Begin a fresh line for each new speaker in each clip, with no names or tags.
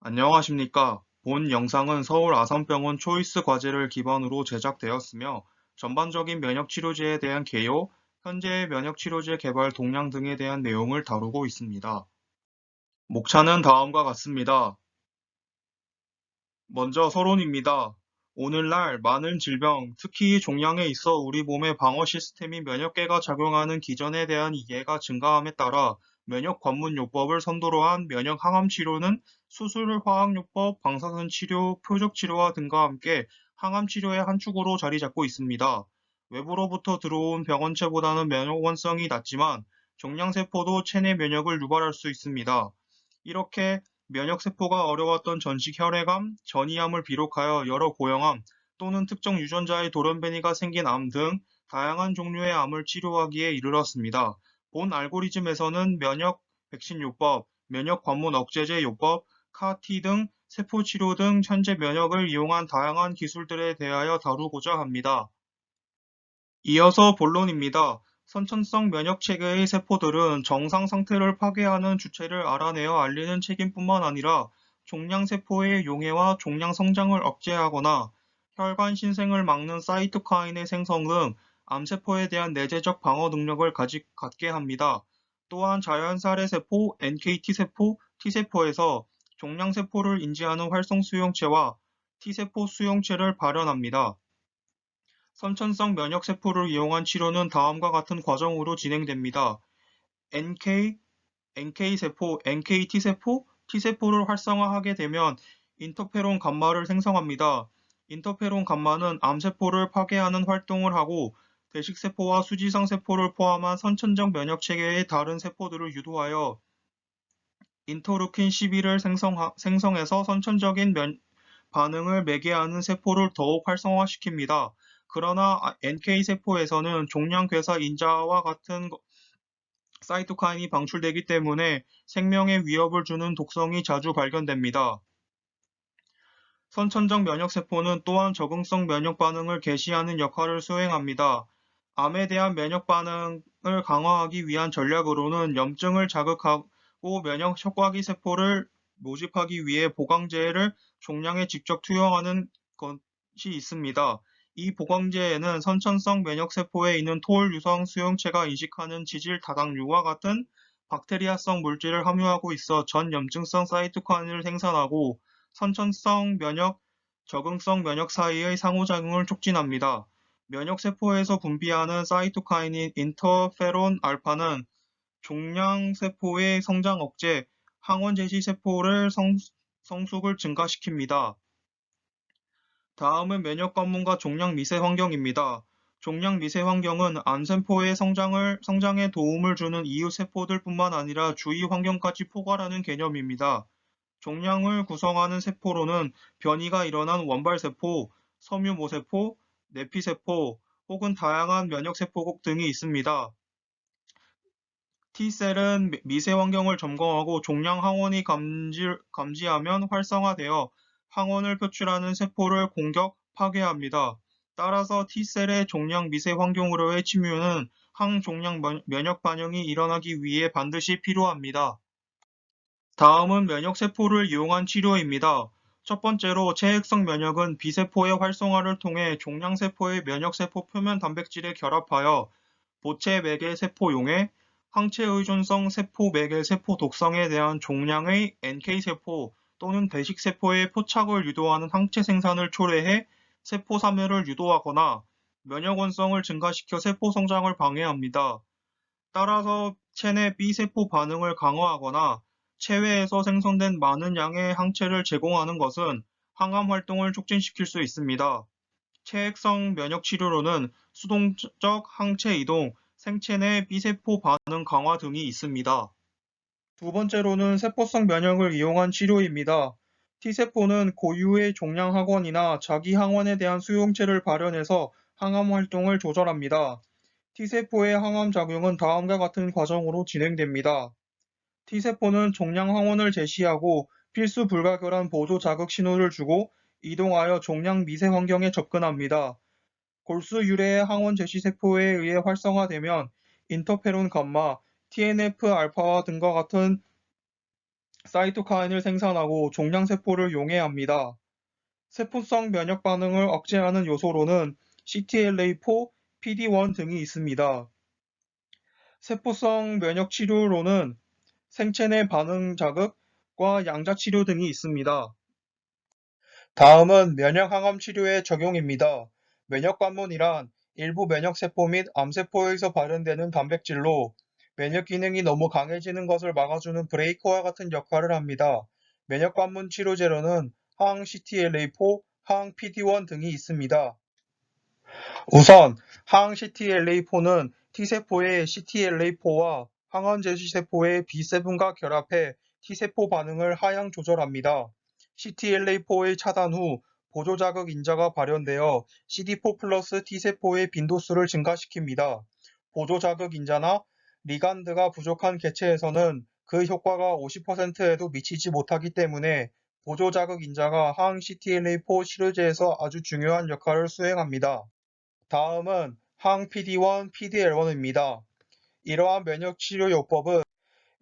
안녕하십니까. 본 영상은 서울 아산병원 초이스 과제를 기반으로 제작되었으며 전반적인 면역치료제에 대한 개요, 현재의 면역치료제 개발 동향 등에 대한 내용을 다루고 있습니다. 목차는 다음과 같습니다. 먼저 서론입니다. 오늘날 많은 질병, 특히 종양에 있어 우리 몸의 방어 시스템인 면역계가 작용하는 기전에 대한 이해가 증가함에 따라 면역관문요법을 선도로 한 면역항암 치료는 수술, 화학요법, 방사선 치료, 표적 치료와 등과 함께 항암 치료의 한 축으로 자리 잡고 있습니다. 외부로부터 들어온 병원체보다는 면역원성이 낮지만 종양세포도 체내 면역을 유발할 수 있습니다. 이렇게 면역세포가 어려웠던 전식 혈액암, 전이암을 비롯하여 여러 고형암 또는 특정 유전자의 돌연변이가 생긴 암 등 다양한 종류의 암을 치료하기에 이르렀습니다. 본 알고리즘에서는 면역 백신 요법, 면역 관문 억제제 요법, CAR-T 등 세포 치료 등 현재 면역을 이용한 다양한 기술들에 대하여 다루고자 합니다. 이어서 본론입니다. 선천성 면역 체계의 세포들은 정상 상태를 파괴하는 주체를 알아내어 알리는 책임뿐만 아니라 종양세포의 용해와 종양 성장을 억제하거나 혈관 신생을 막는 사이토카인의 생성 등 암세포에 대한 내재적 방어 능력을 갖게 합니다. 또한 자연살의 세포, NKT세포, T세포에서 종양세포를 인지하는 활성 수용체와 T세포 수용체를 발현합니다. 선천성 면역세포를 이용한 치료는 다음과 같은 과정으로 진행됩니다. NK세포, NKT세포, T세포를 활성화하게 되면 인터페론 감마를 생성합니다. 인터페론 감마는 암세포를 파괴하는 활동을 하고 대식세포와 수지성세포를 포함한 선천적 면역체계의 다른 세포들을 유도하여 인터루킨 12를 생성해서 선천적인 반응을 매개하는 세포를 더욱 활성화시킵니다. 그러나 NK세포에서는 종양괴사 인자와 같은 사이토카인이 방출되기 때문에 생명에 위협을 주는 독성이 자주 발견됩니다. 선천적 면역세포는 또한 적응성 면역 반응을 개시하는 역할을 수행합니다. 암에 대한 면역 반응을 강화하기 위한 전략으로는 염증을 자극하고 면역 효과기 세포를 모집하기 위해 보강제를 종양에 직접 투여하는 것이 있습니다. 이 보강제에는 선천성 면역세포에 있는 토올 유성 수용체가 인식하는 지질 다당류와 같은 박테리아성 물질을 함유하고 있어 전 염증성 사이토카인을 생산하고 선천성 면역, 적응성 면역 사이의 상호작용을 촉진합니다. 면역세포에서 분비하는 사이토카인인 인터페론 알파는 종양세포의 성장 억제, 항원 제시 세포를 성숙을 증가시킵니다. 다음은 면역 관문과 종양 미세 환경입니다. 종양 미세 환경은 암세포의 성장에 도움을 주는 이웃 세포들뿐만 아니라 주위 환경까지 포괄하는 개념입니다. 종양을 구성하는 세포로는 변이가 일어난 원발세포, 섬유모세포, 내피세포 혹은 다양한 면역세포국 등이 있습니다. T셀은 미세 환경을 점검하고 종양 항원이 감지하면 활성화되어 항원을 표출하는 세포를 공격, 파괴합니다. 따라서 T셀의 종양 미세 환경으로의 침유는 항종양 면역 반응이 일어나기 위해 반드시 필요합니다. 다음은 면역세포를 이용한 치료입니다. 첫 번째로 체액성 면역은 B세포의 활성화를 통해 종양세포의 면역세포 표면 단백질에 결합하여 보체 매개 세포용에 항체 의존성 세포 매개 세포 독성에 대한 종양의 NK세포 또는 배식세포의 포착을 유도하는 항체 생산을 초래해 세포 사멸을 유도하거나 면역 원성을 증가시켜 세포 성장을 방해합니다. 따라서 체내 B세포 반응을 강화하거나 체외에서 생성된 많은 양의 항체를 제공하는 것은 항암 활동을 촉진시킬 수 있습니다. 체액성 면역 치료로는 수동적 항체 이동, 생체 내 B세포 반응 강화 등이 있습니다. 두 번째로는 세포성 면역을 이용한 치료입니다. T세포는 고유의 종양 항원이나 자기 항원에 대한 수용체를 발현해서 항암 활동을 조절합니다. T세포의 항암 작용은 다음과 같은 과정으로 진행됩니다. T세포는 종양 항원을 제시하고 필수 불가결한 보조 자극 신호를 주고 이동하여 종양 미세 환경에 접근합니다. 골수 유래의 항원 제시 세포에 의해 활성화되면 인터페론 감마, TNF 알파와 등과 같은 사이토카인을 생산하고 종양세포를 용해합니다. 세포성 면역 반응을 억제하는 요소로는 CTLA4, PD-1 등이 있습니다. 세포성 면역 치료로는 생체 내 반응 자극과 양자 치료 등이 있습니다. 다음은 면역 항암 치료의 적용입니다. 면역 관문이란 일부 면역 세포 및 암세포에서 발현되는 단백질로 면역 기능이 너무 강해지는 것을 막아주는 브레이커와 같은 역할을 합니다. 면역 관문 치료제로는 항 CTLA4, 항 PD-1 등이 있습니다. 우선 항 CTLA4는 T세포의 CTLA4와 항원 제시세포의 B7과 결합해 T세포 반응을 하향 조절합니다. CTLA4의 차단 후 보조자극 인자가 발현되어 CD4 플러스 T세포의 빈도수를 증가시킵니다. 보조자극 인자나 리간드가 부족한 개체에서는 그 효과가 50%에도 미치지 못하기 때문에 보조자극 인자가 항 CTLA4 치료제에서 아주 중요한 역할을 수행합니다. 다음은 항 PD-1, PD-L1입니다. 이러한 면역치료요법은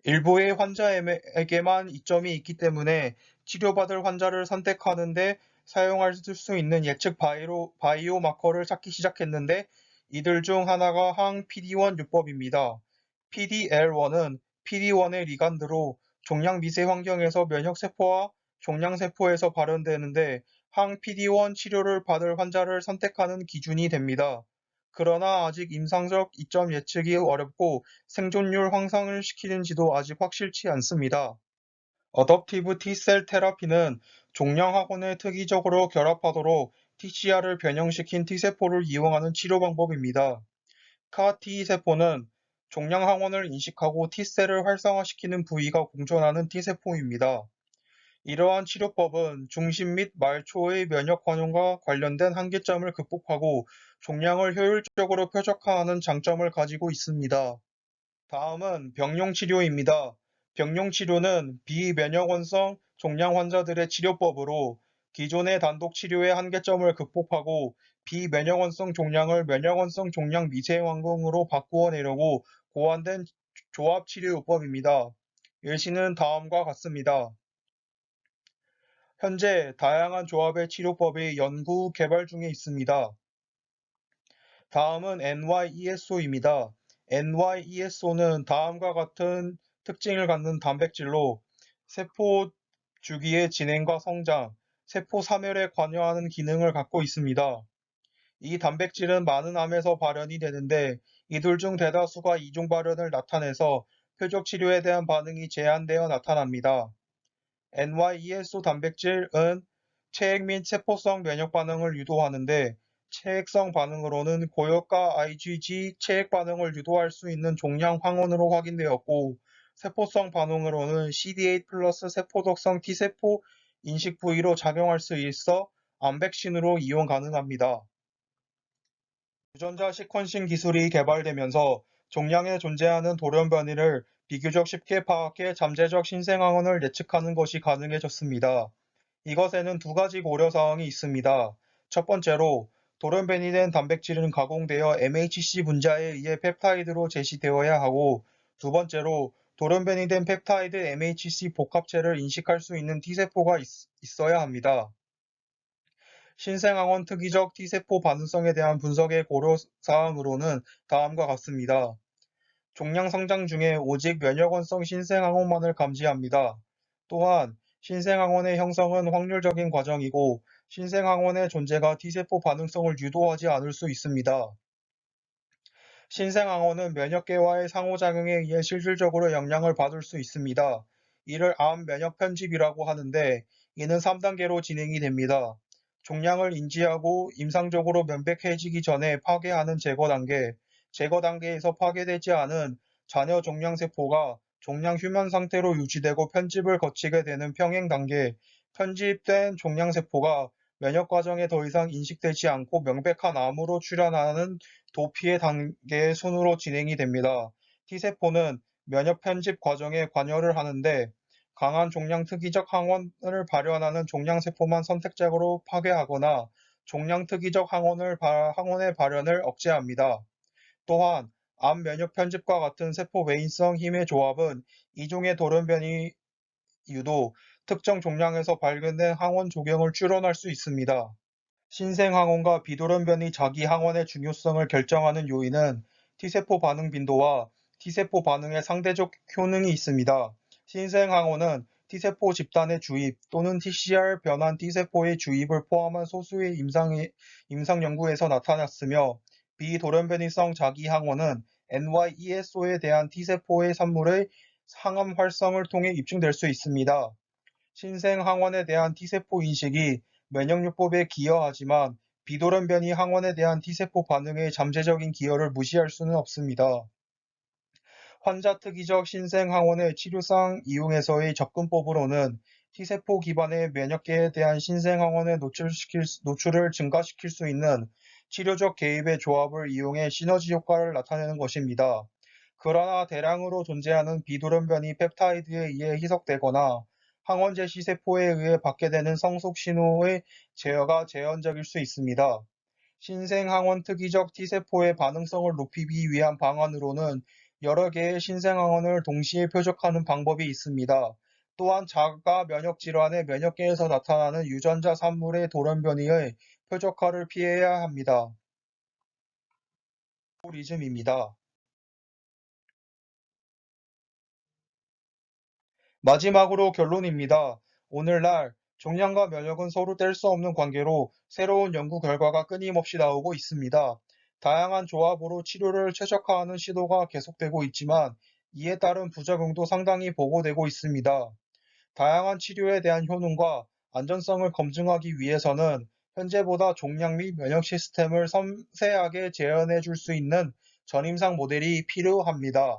일부의 환자에게만 이점이 있기 때문에 치료받을 환자를 선택하는 데 사용할 수 있는 예측 바이오 마커를 찾기 시작했는데 이들 중 하나가 항 PD-1 요법입니다. PD-L1은 PD-1의 리간드로 종양 미세 환경에서 면역세포와 종양세포에서 발현되는데 항 PD-1 치료를 받을 환자를 선택하는 기준이 됩니다. 그러나 아직 임상적 이점 예측이 어렵고 생존율 향상을 시키는지도 아직 확실치 않습니다. 어댑티브 T셀 테라피는 종양학원에 특이적으로 결합하도록 TCR을 변형시킨 T세포를 이용하는 치료 방법입니다. CAR-T 세포는 종양항원을 인식하고 T셀을 활성화시키는 부위가 공존하는 T세포입니다. 이러한 치료법은 중심 및 말초의 면역 관용과 관련된 한계점을 극복하고 종양을 효율적으로 표적화하는 장점을 가지고 있습니다. 다음은 병용치료입니다. 병용치료는 비면역원성 종양 환자들의 치료법으로 기존의 단독 치료의 한계점을 극복하고 비면역원성 종양을 면역원성 종양 미세환경으로 바꾸어내려고 고안된 조합치료요법입니다. 예시는 다음과 같습니다. 현재 다양한 조합의 치료법이 연구 개발 중에 있습니다. 다음은 NY-ESO입니다. NY-ESO는 다음과 같은 특징을 갖는 단백질로 세포 주기의 진행과 성장, 세포 사멸에 관여하는 기능을 갖고 있습니다. 이 단백질은 많은 암에서 발현이 되는데 이들 중 대다수가 이중 발현을 나타내서 표적 치료에 대한 반응이 제한되어 나타납니다. NY-ESO 단백질은 체액 및 세포성 면역 반응을 유도하는데 체액성 반응으로는 고효과 IgG 체액 반응을 유도할 수 있는 종양 황원으로 확인되었고 세포성 반응으로는 CD8 플러스 세포독성 T세포 인식 부위로 작용할 수 있어 암백신으로 이용 가능합니다. 유전자 시퀀싱 기술이 개발되면서 종양에 존재하는 돌연변이를 비교적 쉽게 파악해 잠재적 신생항원을 예측하는 것이 가능해졌습니다. 이것에는 두 가지 고려사항이 있습니다. 첫 번째로 돌연변이된 단백질은 가공되어 MHC 분자에 의해 펩타이드로 제시되어야 하고 두 번째로 돌연변이된 펩타이드 MHC 복합체를 인식할 수 있는 T세포가 있어야 합니다. 신생항원 특이적 T세포 반응성에 대한 분석의 고려사항으로는 다음과 같습니다. 종양 성장 중에 오직 면역원성 신생항원만을 감지합니다. 또한 신생항원의 형성은 확률적인 과정이고 신생항원의 존재가 T세포 반응성을 유도하지 않을 수 있습니다. 신생항원은 면역계와의 상호작용에 의해 실질적으로 영향을 받을 수 있습니다. 이를 암 면역 편집이라고 하는데 이는 3단계로 진행이 됩니다. 종양을 인지하고 임상적으로 면백해지기 전에 파괴하는 제거 단계, 제거 단계에서 파괴되지 않은 잔여 종양세포가 종양 휴면 상태로 유지되고 편집을 거치게 되는 평행 단계, 편집된 종양세포가 면역 과정에 더 이상 인식되지 않고 명백한 암으로 출현하는 도피의 단계의 순으로 진행이 됩니다. T세포는 면역 편집 과정에 관여를 하는데 강한 종양 특이적 항원을 발현하는 종양세포만 선택적으로 파괴하거나 종양 특이적 항원의 발현을 억제합니다. 또한 암 면역 편집과 같은 세포 외인성 힘의 조합은 이종의 돌연변이 이유도 특정 종양에서 발견된 항원 조경을 추론할 수 있습니다. 신생항원과 비돌연변이 자기 항원의 중요성을 결정하는 요인은 T세포 반응 빈도와 T세포 반응의 상대적 효능이 있습니다. 신생항원은 T세포 집단의 주입 또는 TCR 변환 T세포의 주입을 포함한 소수의 임상 연구에서 나타났으며, 비돌연변이성 자기 항원은 NY-ESO에 대한 T세포의 산물의 항암 활성을 통해 입증될 수 있습니다. 신생항원에 대한 T세포 인식이 면역요법에 기여하지만 비돌연변이 항원에 대한 T세포 반응의 잠재적인 기여를 무시할 수는 없습니다. 환자 특이적 신생항원의 치료상 이용에서의 접근법으로는 T세포 기반의 면역계에 대한 신생항원의 노출을 증가시킬 수 있는 치료적 개입의 조합을 이용해 시너지 효과를 나타내는 것입니다. 그러나 대량으로 존재하는 비돌연변이 펩타이드에 의해 희석되거나 항원 제시 세포에 의해 받게 되는 성속 신호의 제어가 제한적일 수 있습니다. 신생항원 특이적 T세포의 반응성을 높이기 위한 방안으로는 여러 개의 신생항원을 동시에 표적하는 방법이 있습니다. 또한 자가 면역 질환의 면역계에서 나타나는 유전자 산물의 돌연변이의 표적화를 피해야 합니다. 알고리즘입니다. 마지막으로 결론입니다. 오늘날 종양과 면역은 서로 뗄 수 없는 관계로 새로운 연구 결과가 끊임없이 나오고 있습니다. 다양한 조합으로 치료를 최적화하는 시도가 계속되고 있지만, 이에 따른 부작용도 상당히 보고되고 있습니다. 다양한 치료에 대한 효능과 안전성을 검증하기 위해서는 현재보다 종양 및 면역 시스템을 섬세하게 재현해 줄 수 있는 전임상 모델이 필요합니다.